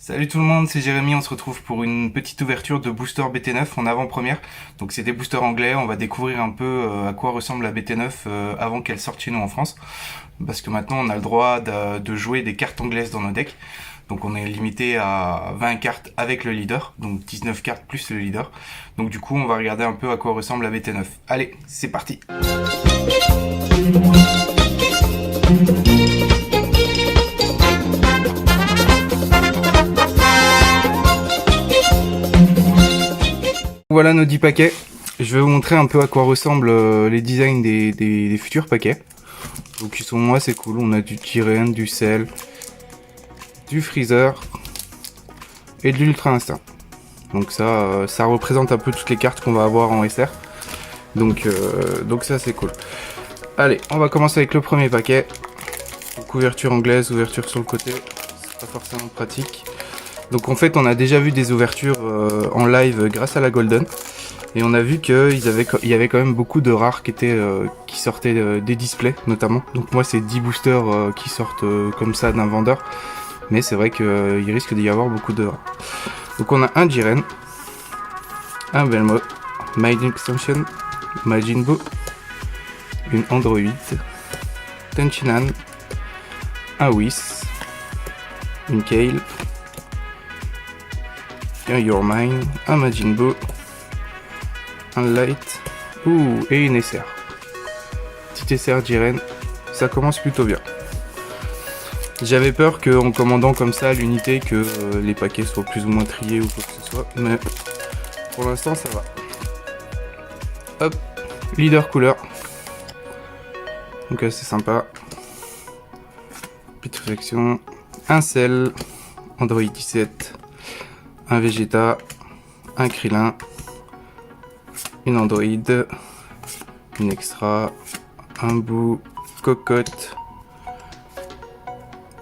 Salut tout le monde, c'est Jérémy, on se retrouve pour une petite ouverture de booster BT9 en avant-première. Donc c'est des boosters anglais, on va découvrir un peu à quoi ressemble la BT9 avant qu'elle sorte chez nous en France. Parce que maintenant on a le droit de jouer des cartes anglaises dans nos decks. Donc on est limité à 20 cartes avec le leader, donc 19 cartes plus le leader. Donc du coup on va regarder un peu à quoi ressemble la BT9. Allez, c'est parti. Voilà nos 10 paquets. Je vais vous montrer un peu à quoi ressemblent les designs des futurs paquets. Donc ils sont assez cool. On a du Tyrian, du Cell, du Freezer et de l'Ultra Instinct. Donc ça représente un peu toutes les cartes qu'on va avoir en SR. Donc ça c'est cool. Allez, on va commencer avec le premier paquet. Donc, ouverture anglaise, ouverture sur le côté. C'est pas forcément pratique. Donc en fait on a déjà vu des ouvertures en live grâce à la Golden. Et on a vu qu'il y avait quand même beaucoup de rares qui sortaient des displays notamment. Donc moi c'est 10 boosters qui sortent comme ça d'un vendeur. Mais c'est vrai qu'il risque d'y avoir beaucoup de rares. Donc on a un Jiren, un Velmo, Mind Extension, Majin Buu, une Android, Tenchinan, un Whis, une Kale, un Your Mind, un Majin Buu, un Light, et une SR. Petite SR Jiren, ça commence plutôt bien. J'avais peur qu'en commandant comme ça l'unité, que les paquets soient plus ou moins triés ou quoi que ce soit, mais pour l'instant ça va. Hop, leader couleur. Donc assez sympa. Pétrification, un Cell, Android 17, un Vegeta, un Krillin, une Android, une Extra, un Buu, Cocotte,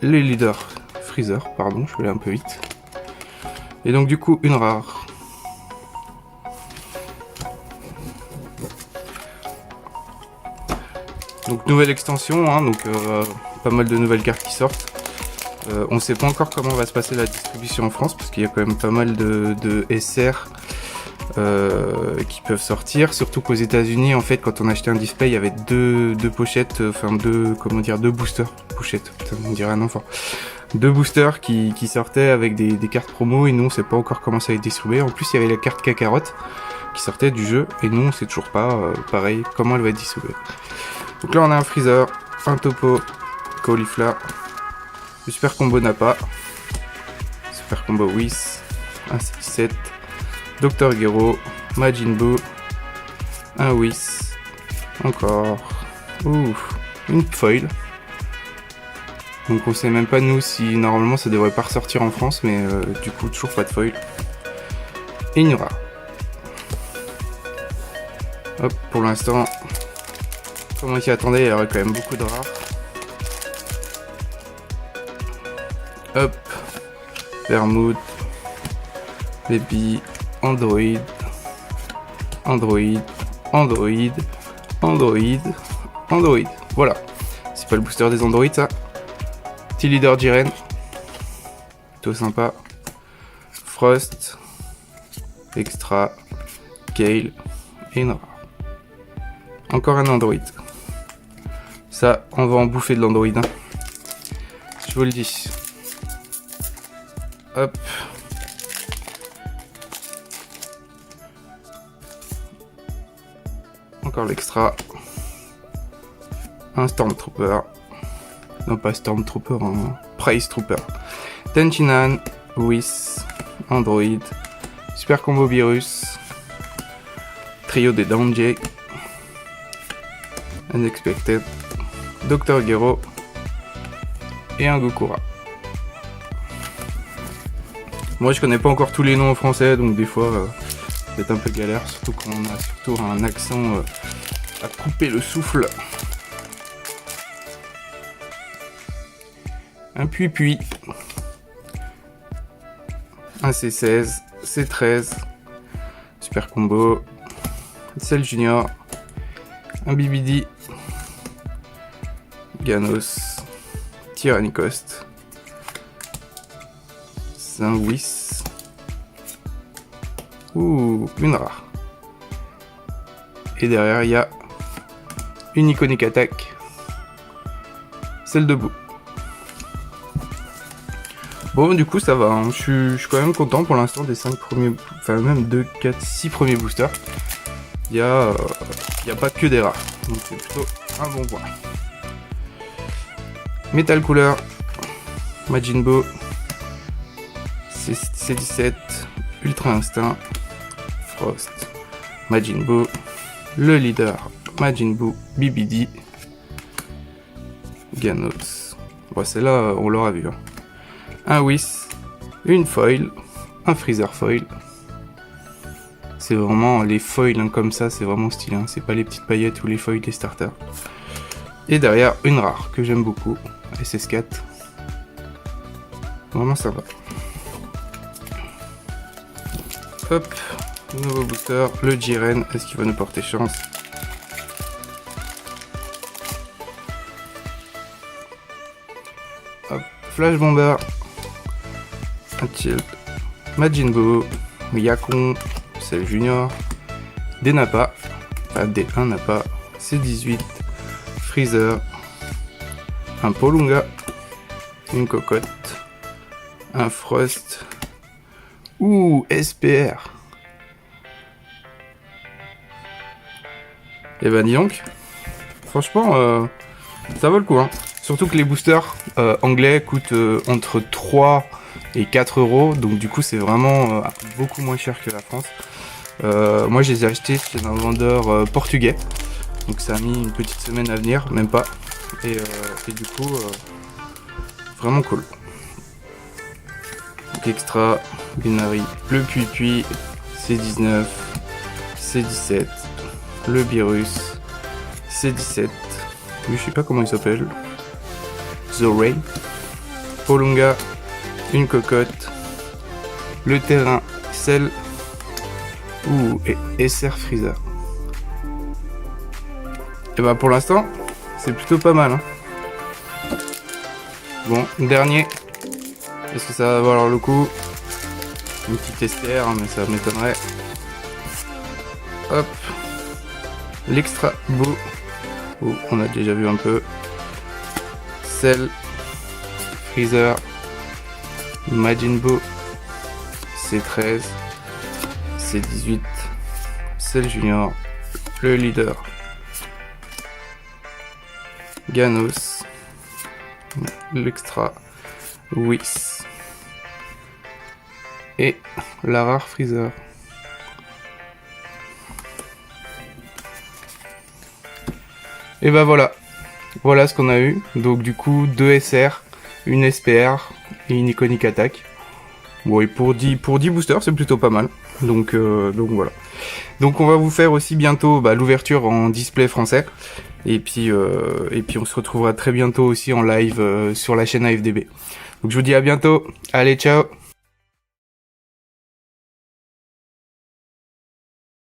le leader Freezer, pardon, je vais aller un peu vite. Et donc du coup une rare. Donc nouvelle extension, hein, donc pas mal de nouvelles cartes qui sortent. On sait pas encore comment va se passer la distribution en France, parce qu'il y a quand même pas mal de SR qui peuvent sortir, surtout qu'aux États-Unis en fait quand on achetait un display il y avait deux pochettes, enfin deux boosters, pochettes, putain, on dirait un enfant, deux boosters qui sortaient avec des cartes promo, et nous on sait pas encore comment ça va être distribué. En plus il y avait la carte Kakarot qui sortait du jeu et nous on sait toujours pas pareil comment elle va être distribuée. Donc là on a un Freezer, un Topo, Caulifla, le super combo Nappa, super combo Whis, un C17, Dr Gero, Majin Buu, un Whis, encore, une foil. Donc on sait même pas nous si normalement ça devrait pas ressortir en France, mais du coup toujours pas de foil. Et une rare. Hop, pour l'instant, comme on s'y attendait, il y aurait quand même beaucoup de rares. Hop, Vermouth, Baby, Android, voilà. C'est pas le booster des Android ça. Petit leader Jiren, plutôt sympa. Frost, Extra, Kale et une rare. Encore un Android. Ça, on va en bouffer de l'Android, hein. Je vous le dis. Hop. Encore l'extra. Un Stormtrooper. Non, pas Stormtrooper, un Price Trooper. Tenchinan, Whis, Android, Super Combo Virus, Trio des Danger, Unexpected, Dr Gero et un Gokura. Moi je connais pas encore tous les noms en français, donc des fois c'est un peu galère, surtout quand on a surtout un accent à couper le souffle. Un puis, un C16, C13, super combo, Cell Junior, un BBD, Ganos, Tyrannicost, un Whis. Ouh, une rare. Et derrière, il y a une iconique attaque. Celle debout. Bon, du coup, ça va. Hein. Je suis quand même content pour l'instant des 5 premiers... Enfin, même 2, 4, 6 premiers boosters. Il y a pas que des rares. Donc, c'est plutôt un bon point. Metal Cooler. Majin Buu. C17. Ultra Instinct. Frost. Majin Buu. Le leader. Majin Buu. BBD. Ganos. Bon, celle-là, on l'aura vu. Hein. Un Whis, une foil, un Freezer foil. C'est vraiment les foils hein, comme ça, c'est vraiment stylé. Hein. C'est pas les petites paillettes ou les foils des starters. Et derrière, une rare que j'aime beaucoup, SS4. Vraiment sympa. Hop, nouveau booster, le Jiren. Est-ce qu'il va nous porter chance? Hop, Flash Bomber. Tilt, Majin Buu, Yakon, Cell Junior, des Nappa, D1 Nappa, C18, Freezer, un Polunga, une Cocotte, un Frost, ou SPR. Et ben dis donc, franchement, ça vaut le coup. Hein. Surtout que les boosters anglais coûtent entre 3 et 4 euros, donc du coup c'est vraiment beaucoup moins cher que la France. Moi je les ai achetés chez un vendeur portugais, donc ça a mis une petite semaine à venir, même pas, et du coup vraiment cool. Donc extra, Binary, le Pui, C19, C17, le Virus, C17, je sais pas comment il s'appelle, The Ray, Polunga, une Cocotte, le terrain, Cell, et SR Freezer. Et bah pour l'instant, c'est plutôt pas mal. Hein. Bon, dernier. Est-ce que ça va valoir le coup? Une petite STR, hein, mais ça m'étonnerait. Hop. L'extra beau. On a déjà vu un peu. Cell, Freezer. Majin Buu, C13, C18, Cell Junior, le leader, Ganos, l'extra, Whis, et la rare Freezer. Et bah voilà, voilà ce qu'on a eu. Donc du coup 2 SR, une SPR et une iconique attaque. Bon, et pour 10 boosters, c'est plutôt pas mal. Donc voilà. Donc on va vous faire aussi bientôt l'ouverture en display français. Et puis on se retrouvera très bientôt aussi en live sur la chaîne AFDB. Donc je vous dis à bientôt. Allez, ciao.